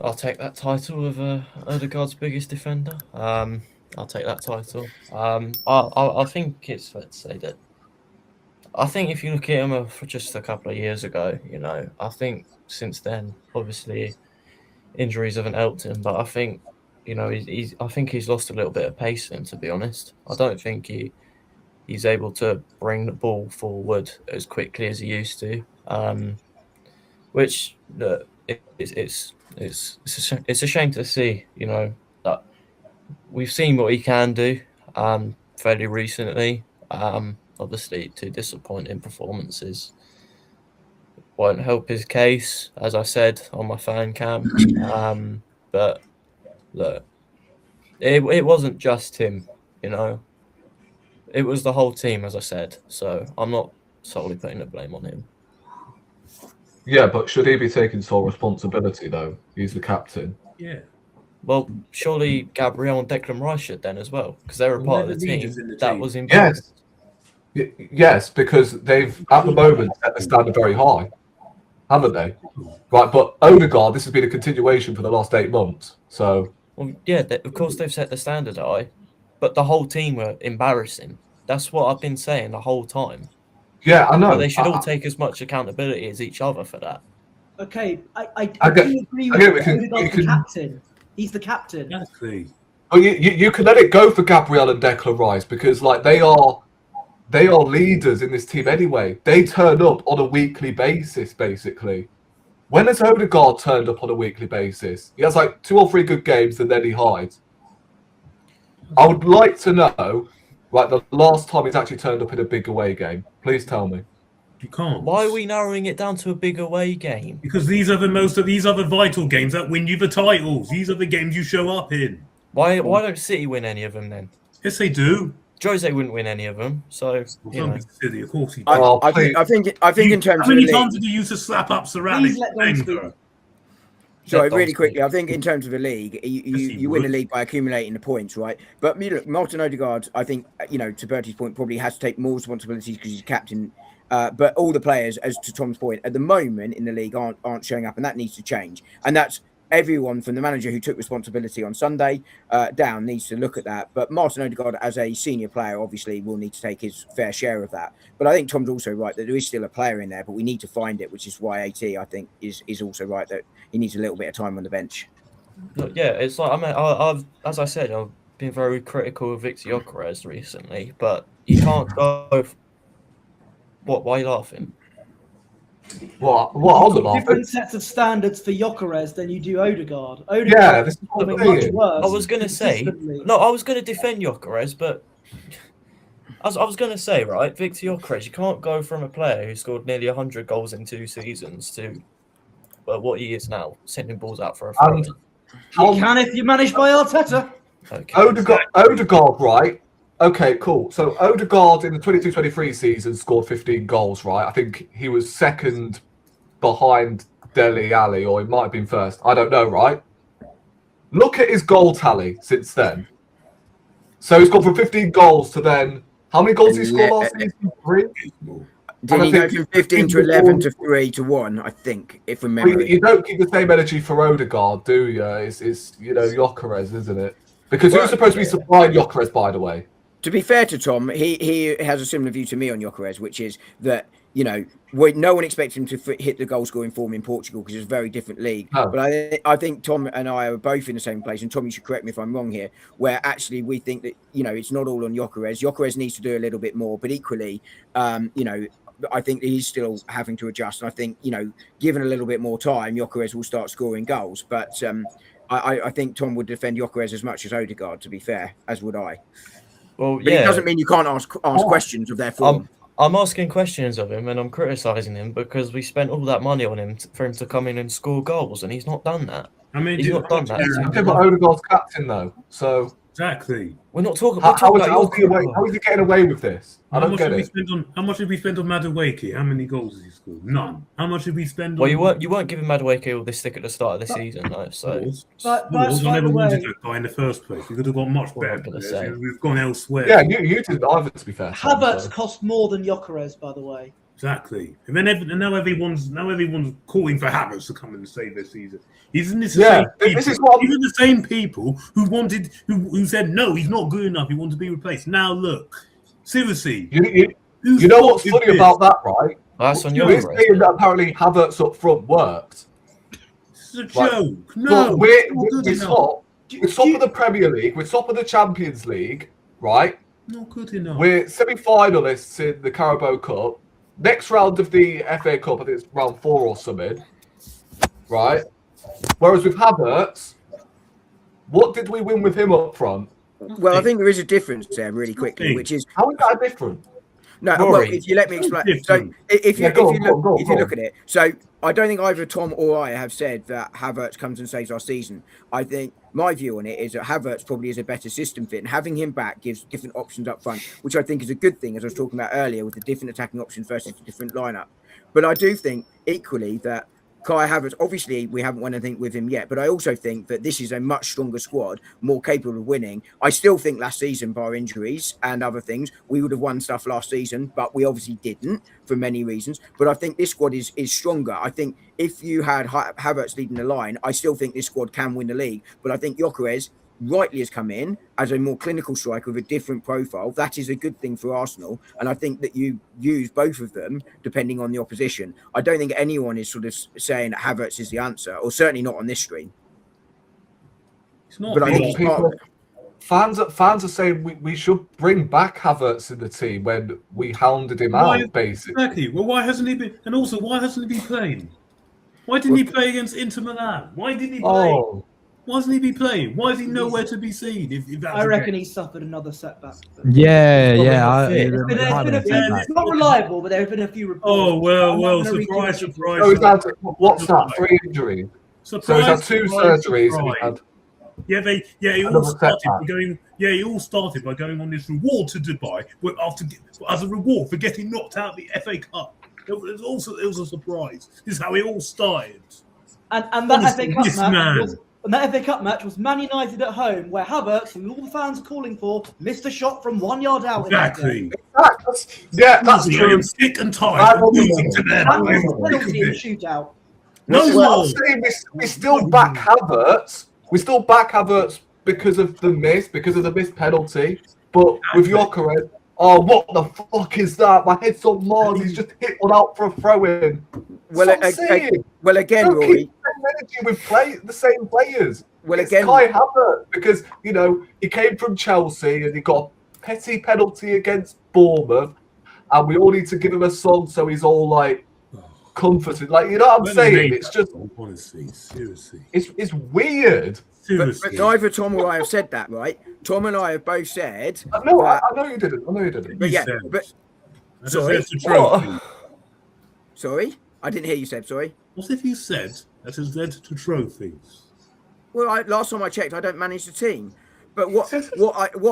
I'll take that title of Odegaard's biggest defender. I'll take that title. I think it's fair to say that. I think if you look at him for just a couple of years ago, I think since then, obviously, injuries haven't helped him. But I think, I think he's lost a little bit of pace in him. To be honest, I don't think he's able to bring the ball forward as quickly as he used to. Which it's a shame to see. That we've seen what he can do fairly recently. Obviously, two disappointing performances won't help his case, as I said on my fan cam. But look, it wasn't just him, It was the whole team, as I said. So I'm not solely putting the blame on him. Yeah, but should he be taking sole responsibility, though? He's the captain. Yeah. Well, surely Gabriel and Declan Rice should then as well, because they're a part of the team that was in. Yes, because they've, at the moment, set the standard very high, haven't they? Right, but Odegaard, this has been a continuation for the last 8 months, so... Well, yeah, of course they've set the standard high, but the whole team were embarrassing. That's what I've been saying the whole time. Yeah, I know. But they should all take as much accountability as each other for that. Okay, I do agree with Odegaard's the captain. He's the captain. Exactly. Oh, you can let it go for Gabriel and Declan Rice because, like, they are leaders in this team anyway. They turn up on a weekly basis, basically. When has Odegaard turned up on a weekly basis? He has like 2 or 3 good games and then he hides. I would like to know, like, the last time he's actually turned up in a big away game. Please tell me. You can't. Why are we narrowing it down to a big away game? Because these are the vital games that win you the titles. These are the games you show up in. Why don't City win any of them then? Yes, they do. Jose wouldn't win any of them, so Don't be silly. Of course he I does. think in terms How of many the times league, did you use to slap up Ceramic? sorry, really quickly, I think in terms of the league, you win the league by accumulating the points, right? But look, Martin Ødegaard, I think, to Bertie's point, probably has to take more responsibilities because he's captain. But all the players, as to Tom's point, at the moment in the league aren't showing up, and that needs to change. And that's everyone from the manager who took responsibility on Sunday down needs to look at that. But Martin Ødegaard, as a senior player, obviously will need to take his fair share of that. But I think Tom's also right that there is still a player in there, but we need to find it, which is why AT, I think, is also right that he needs a little bit of time on the bench. Yeah, it's like I've as I said, I've been very critical of Victor Gyökeres recently, but you can't go. What? Why are you laughing? What are the different sets of standards for Gyökeres than you do Odegaard. Yeah, this is much worse. I was going to say, I was going to defend Gyökeres, but I was going to say, right, Victor Gyökeres, you can't go from a player who scored nearly 100 goals in 2 seasons to what he is now, sending balls out for a throw. You can if you manage by Arteta. Okay. Odegaard, right? Okay, cool. So Odegaard in the 22-23 season scored 15 goals, right? I think he was second behind Dele Alli, or he might have been first. I don't know, right? Look at his goal tally since then. So he's gone from 15 goals to then... How many goals did he score last season? 3? Did he go from 15 to 11 to 3 to 1, I think, if from memory. You don't keep the same energy for Odegaard, do you? It's Gyökeres, isn't it? Because who's supposed to be supplying Gyökeres, by the way? To be fair to Tom, he has a similar view to me on Gyökeres, which is that, no one expects him to hit the goal scoring form in Portugal because it's a very different league. Oh. But I think Tom and I are both in the same place, and Tom, you should correct me if I'm wrong here, where actually we think that, it's not all on Gyökeres. Gyökeres needs to do a little bit more, but equally, I think he's still having to adjust. And I think, given a little bit more time, Gyökeres will start scoring goals. But I think Tom would defend Gyökeres as much as Odegaard, to be fair, as would I. Well, but it doesn't mean you can't ask questions of their form. I'm asking questions of him and I'm criticising him because we spent all that money on him for him to come in and score goals, and he's not done that. I mean, he's not done that. Yeah, but Odegaard's captain though, so exactly. We're not talking. How is he getting away with this? I don't get it. How much did we spend on Madueke? How many goals did he score? None. How much did we spend on... Well, you weren't giving Madueke all this stick at the start of the season, though. So I never wanted that guy in the first place. We could have got much better. We've gone elsewhere. Yeah, you didn't either, to be fair. Havertz cost more than Gyökeres, by the way. Exactly. And then now everyone's calling for Havertz to come and save their season. Isn't this this is what even the same people who said no, he's not good enough, he wants to be replaced. Now look, seriously. You know what's funny about that, right? That's on your We're saying that apparently Havertz up front worked. This is a joke. Like, No, we're top of the Premier League, we're top of the Champions League, right? Not good enough. We're semi-finalists in the Carabao Cup. Next round of the FA Cup, I think it's round 4 or something, right? Whereas with Havertz, what did we win with him up front? Well, I think there is a difference there, really quickly, which is how is that different? No, well, if you let me explain. So if you look at it, so I don't think either Tom or I have said that Havertz comes and saves our season. I think my view on it is that Havertz probably is a better system fit, and having him back gives different options up front, which I think is a good thing, as I was talking about earlier, with the different attacking options versus the different lineup. But I do think equally that Kai Havertz, obviously we haven't won anything with him yet, but I also think that this is a much stronger squad, more capable of winning. I still think last season, bar injuries and other things, we would have won stuff last season, but we obviously didn't for many reasons. But I think this squad is stronger. I think if you had Havertz leading the line, I still think this squad can win the league. But I think Gyökeres rightly has come in as a more clinical striker with a different profile. That is a good thing for Arsenal, and I think that you use both of them depending on the opposition. I don't think anyone is sort of saying that Havertz is the answer, or certainly not on this stream. It's not. But I think he's part of it. Fans are saying we should bring back Havertz in the team when we hounded him out, basically. Exactly. Well, why hasn't he been? And also, why hasn't he been playing? Why didn't he play against Inter Milan? Why didn't he play? Why doesn't he be playing? Why is he nowhere to be seen? If that's I reckon he suffered another setback. It's not reliable, but there have been a few reports. Oh, well, surprise. So he's had, what's that? 3 injuries. So he's had 2 surgeries. And he had he all started by going on this reward to Dubai as a reward for getting knocked out of the FA Cup. It was a surprise. This is how it all started. And that FA Cup match was Man United at home, where Havertz, who all the fans are calling for, missed a shot from 1 yard out. Exactly. That's true. I'm sick and tired of losing to them. Penalty in the shootout. I'm saying we still back Havertz. We still back Havertz because of the missed penalty. But with Gyökeres, what the fuck is that? My head's on Mars. He's just hit one out for a throw-in. Well, again, Rory, with the same players. Well, it's again, Kai Havertz because he came from Chelsea and he got a petty penalty against Bournemouth, and we all need to give him a song so he's all like comforted. Like, you know what I'm saying? It's just honestly, seriously, it's weird. But neither Tom or I have said that, right? Tom and I have both said. No, I know you didn't. But sorry. Sorry, I didn't hear you, Seb. Sorry. What if you said that has led to trophies? Well, last time I checked, I don't manage the team. But what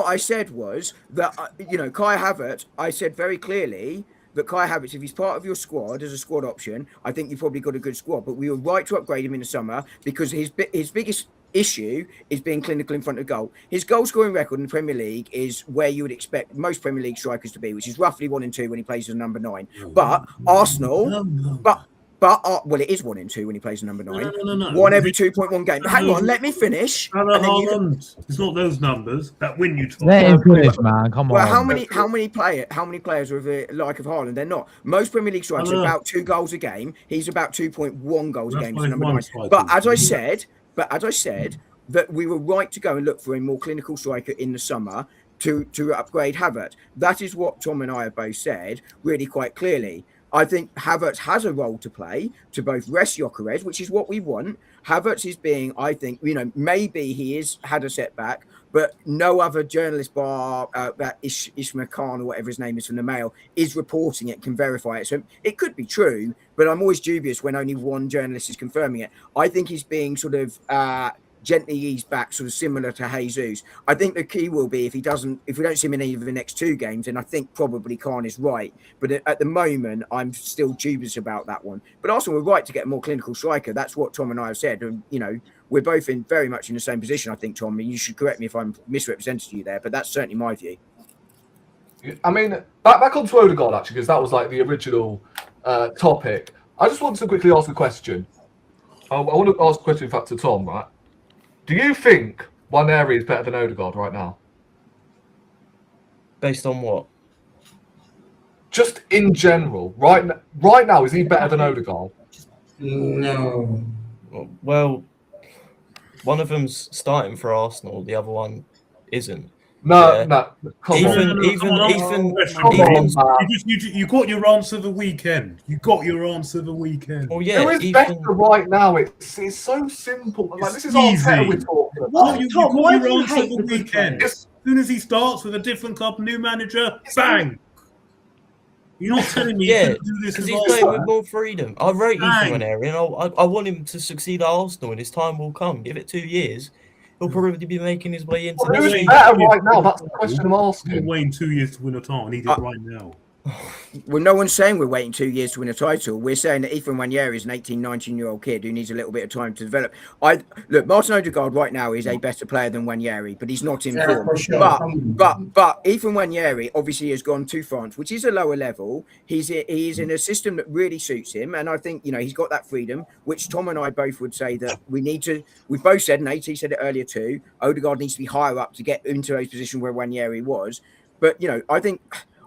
I said was that Kai Havertz. I said very clearly that Kai Havertz, if he's part of your squad as a squad option, I think you've probably got a good squad. But we were right to upgrade him in the summer because his biggest issue is being clinical in front of goal. His goal scoring record in the Premier League is where you would expect most Premier League strikers to be, which is roughly 1 and 2 when he plays as number 9. But Arsenal, well, it is 1 and 2 when he plays as number 9. No. 1 every 2.1 game. But hang on, let me finish. It's not those numbers that win you. Let him finish, man. Come on. Well, how many players are of the like of Haaland? They're not. Most Premier League strikers are about 2 goals a game. He's about 2.1 goals a game as number 9. But as I said, that we were right to go and look for a more clinical striker in the summer to upgrade Havertz. That is what Tom and I have both said really quite clearly. I think Havertz has a role to play to both rest Gyökeres, which is what we want. Havertz is being, I think, maybe he has had a setback, but no other journalist bar that Ishmael Khan or whatever his name is from the Mail is reporting it, can verify it. So it could be true, but I'm always dubious when only one journalist is confirming it. I think he's being sort of gently eased back, sort of similar to Jesus. I think the key will be if we don't see him in any of the next 2 games, then I think probably Khan is right. But at the moment, I'm still dubious about that one. But Arsenal were right to get a more clinical striker. That's what Tom and I have said. And, we're both very much in the same position, I think, Tom. You should correct me if I'm misrepresenting you there, but that's certainly my view. I mean, back onto Odegaard actually, because that was like the original topic. I just want to quickly ask a question. I want to ask a question, in fact, to Tom. Right? Do you think Nwaneri is better than Odegaard right now? Based on what? Just in general, right now, is he better than Odegaard? No. Well, one of them's starting for Arsenal, the other one isn't. No, Yeah. no. Come on. You got your answer the weekend. You got your answer the weekend. Well, yeah. Who is better right now? It's so simple. Like, this is Arteta we're talking about. What? You Tom, got why your do you answer hate the the good weekend. players? As soon as he starts with a different club, new manager, bang. You're not telling me Yeah, you can do this because with he's playing Arsenal. with more freedom. I rate Ethan Bang. Nwaneri, and I want him to succeed at Arsenal, and his time will come. Give it 2 years, he'll probably be making his way into Well, the who's team. better right now? That's the question I'm You're asking. waiting 2 years to win a title. I need it right now. Well, no one's saying we're waiting 2 years to win a title. We're saying that Ethan Nwaneri is an 18, 19-year-old kid who needs a little bit of time to develop. Look, Martin Ødegaard right now is a better player than Nwaneri, but he's not in form. For sure. But Ethan Nwaneri obviously has gone to France, which is a lower level. He's in a system that really suits him, and I think he's got that freedom, which Tom and I both would say that we need to. We've both said, and AT said it earlier too. Odegaard needs to be higher up to get into those positions where Nwaneri was. But I think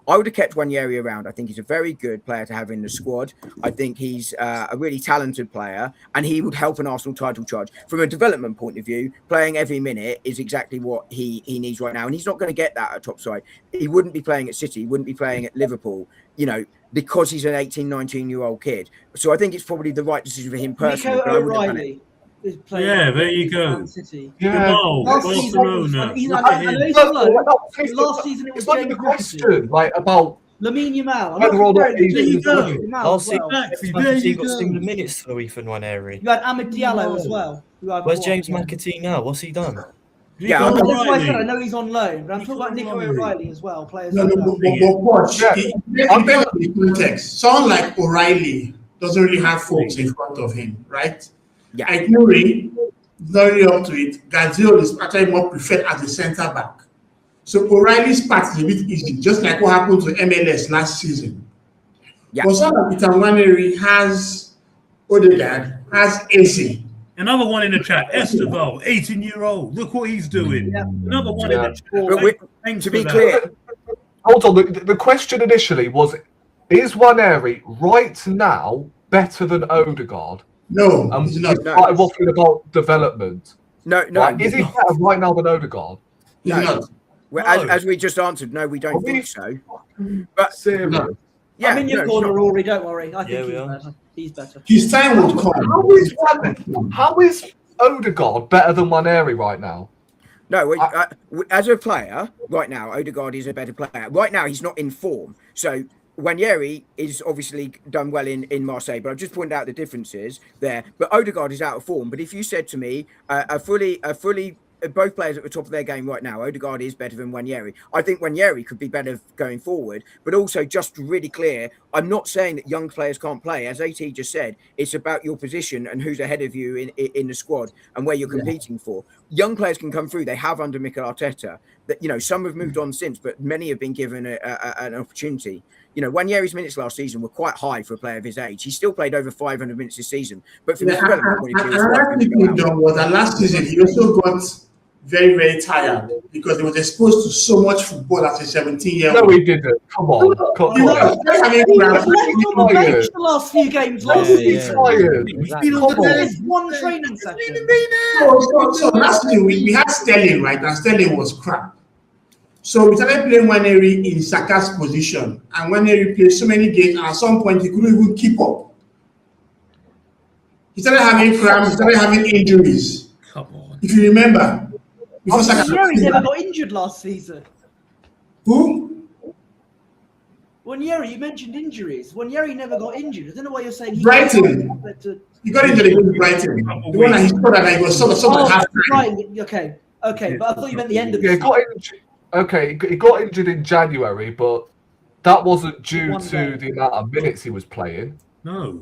I would have kept Nwaneri around. I think he's a very good player to have in the squad. I think he's a really talented player, and he would help an Arsenal title charge. From a development point of view, playing every minute is exactly what he needs right now, and he's not going to get that at top side. He wouldn't be playing at City, he wouldn't be playing at Liverpool, because he's an 18, 19-year-old kid. So I think it's probably the right decision for him personally. Nico but I wouldn't have done it. O'Reilly is playing. Yeah, there you go. Man City. Yeah. Last season, Barcelona. I know he's on loan. Last season it was It's not even James the question, like, about Lamine Yamal. I'm whether or not not comparing he's him to good. Lamine Yamal Last as well. Exactly. season, There he you got go. single minutes for Ethan Nwaneri. You had Ahmed Diallo as well. Where's James McAtee now? What's he done? Yeah, Nico That's why I O'Reilly. said I know he's on loan, but I'm talking about Nico O'Reilly. O'Reilly as well. Players No, like no, that. but watch. Yeah. It depends on the context. Someone like O'Reilly doesn't really have folks in front of him, right? Yeah. Aguirre, very up to it. Gazio is actually more preferred as a centre back. So O'Reilly's part is a bit easy, just like what happened to MLS last season. Yeah. But someone like Ethan Nwaneri has Odegaard, has AC. Another one in the chat, Esteval, 18-year-old. Look what he's doing. Yeah. Another one in the chat. But Thanks to for be that. clear, hold on. The question initially was: is Nwaneri right now better than Odegaard? No, he's not. Started waffling about development. no. Right? Is he better right now than Odegaard? He's No. not. Well, No. as we just answered, no, we don't Are we- think so. But Serious? No. yeah, I'm in your no, corner, sure. Rory. Don't worry. I Yeah, think we he's are. better. He's better. His time will come. How is Odegaard better than Nwaneri right now? No, as a player, right now, Odegaard is a better player. Right now, he's not in form. So Nwaneri is obviously done well in Marseille, but I've just pointed out the differences there. But Odegaard is out of form. But if you said to me, both players at the top of their game right now, Odegaard is better than Nwaneri. I think Nwaneri could be better going forward, but also just really clear, I'm not saying that young players can't play. As AT just said, it's about your position and who's ahead of you in the squad and where you're competing for. Young players can come through. They have under Mikel Arteta. That some have moved on since, but many have been given an opportunity. Nwaneri's minutes last season were quite high for a player of his age. He still played over 500 minutes this season, but from the development point of view, it's Another thing he done was that last season he also got very, very tired because he was exposed to so much football as a 17-year-old. No, he didn't. Come on. Come You know, on. I mean, He was Brad, left on the bench the last few games last Yeah, season. Tired. Exactly. Come on. There's one training session. so last season we had Sterling, right? And Sterling was crap. So we started playing Nwaneri in Saka's position, and Nwaneri played so many games, and at some point he couldn't even keep up. He started having cramps, he started having injuries. Come on. If you remember, before Saka. Nwaneri never got injured last season. Who? Nwaneri, you mentioned injuries. Nwaneri never got injured. I don't know why you're saying he Brighton. He got injured against Brighton. The one that he scored and he was sort of half time. Right. Okay, but I thought you meant the end of the Yeah, he season. got injured. Okay, he got injured in January, but that wasn't due One to game. the amount of minutes he was playing. No.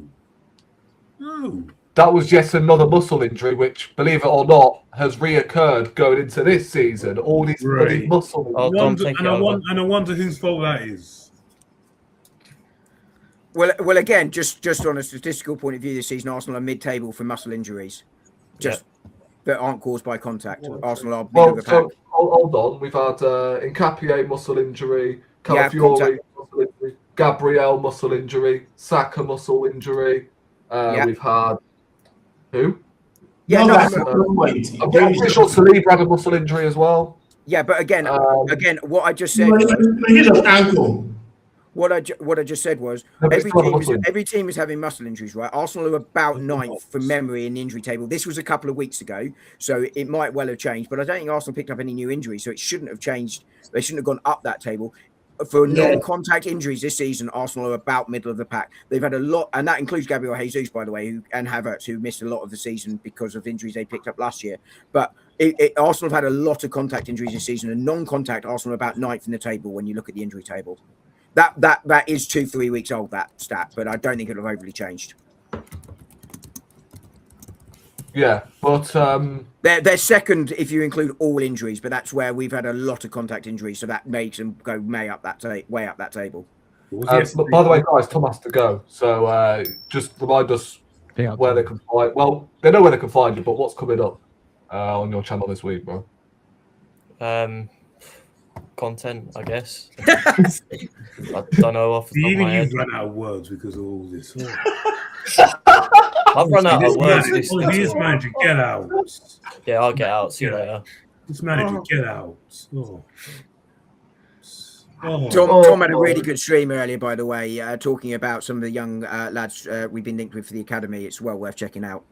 that was yet another muscle injury, which, believe it or not, has reoccurred going into this season. All these bloody muscle injuries. I wonder whose fault that is. Well, again, just on a statistical point of view, this season Arsenal are mid-table for muscle injuries, that aren't caused by contact. Arsenal are middle of the pack. Hold on, we've had Nkapie muscle injury, Calafiori muscle injury, Gabriel muscle injury, Saka muscle injury. We've had who? Yeah, I'm pretty sure Saliba had a muscle injury as well. Yeah, but again, what I just said. Ankle. What I just said was every team is having muscle injuries, right? Arsenal are about ninth from memory in the injury table. This was a couple of weeks ago, so it might well have changed. But I don't think Arsenal picked up any new injuries, so it shouldn't have changed. They shouldn't have gone up that table. For non-contact injuries this season, Arsenal are about middle of the pack. They've had a lot, and that includes Gabriel Jesus, by the way, and Havertz, who missed a lot of the season because of injuries they picked up last year. But Arsenal have had a lot of contact injuries this season, and non-contact Arsenal are about ninth in the table when you look at the injury table. That is 2-3 weeks old, that stat, but I don't think it'll have overly changed. Yeah, but they're second if you include all injuries, but that's where we've had a lot of contact injuries, so that makes them go way up that table. But by the way, guys, Tom has to go, so just remind us where they can find. Well, they know where they can find you, but what's coming up on your channel this week, bro? Content, I guess. I don't know off the top of my head. You've run out of words because of all this. I've run out of words. This manager, get out. Yeah, I'll get out. See you later. This manager, get out. Tom had a really good stream earlier, by the way, talking about some of the young lads we've been linked with for the academy. It's well worth checking out.